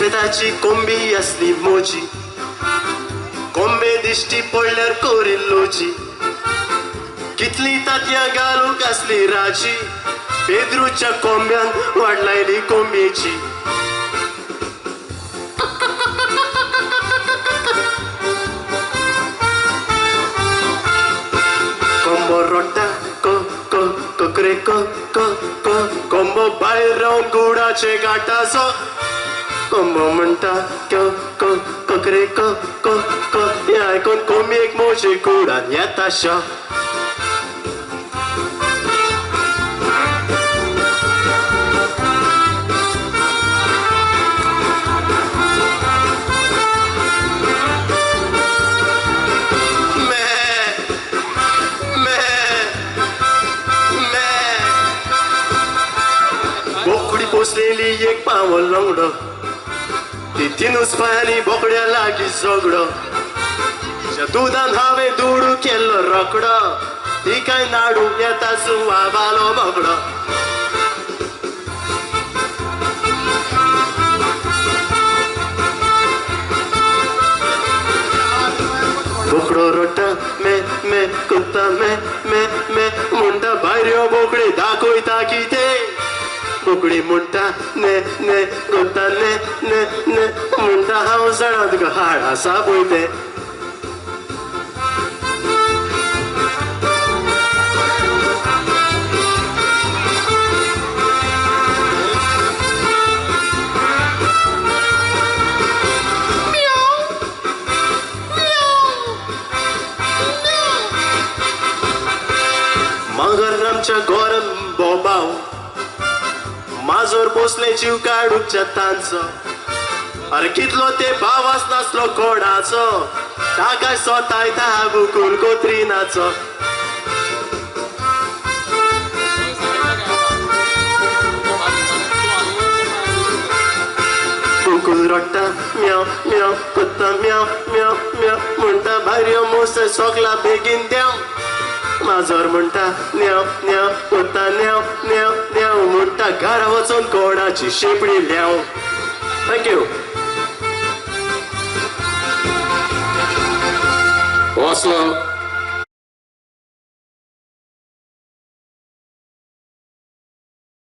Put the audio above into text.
सफेदाची कोंबी असली मोजी कोंबे दिश्टी पडल्यार कोरिल्लोची कितली तातयां घालूंक असली राजी पेद्रूच्या कोंब्यान वाडलायली कोंबेची कोंबो रोडटा को को कोकरे को को को कोंबो भायर रावन गुडाचे गाटाचो कोंबो म्हणटा को को कोकरे को को को हें आयकून कोंबयेक मोजी कुडान येता शो बोकडी पोसलेली एक पावल लंगडो ती तिनूच पायांनी बोकड्या लागी झगडो तिच्या दुधान हांवें दुडू केल्लो रोकडो ती काय नाडू येता सुवाबालो बोकडो बोकडो रोटा मे मे कुत्ता मे मे मे म्हणटा भायर यो बोकडी दाखयता कितें बोकडी म्हणटा ने ने कुत्ता ने ने ने म्हणटा हांव जाणा तुका हाड आसा पळय तें मागर आमच्या घोरान बोबाव माजोर बसले जीव काडूच्या तांचो अरे कितलो ते भावास नासलो कोणाचो ताका सोतायता बुकूल कोत्रिनाचो बुकूल रोडटा म्याव म्याव कुत्ता म्याव म्याव म्याव म्हणटा भायर यो मोसे सोगला बेगीन देव माजोर म्हणटा न्याव न्याव कुत्ता न्याव न्याव न्याव म्हणटा घरा वचून कोणाची शेपडी ल्याव थँक्यू Oslo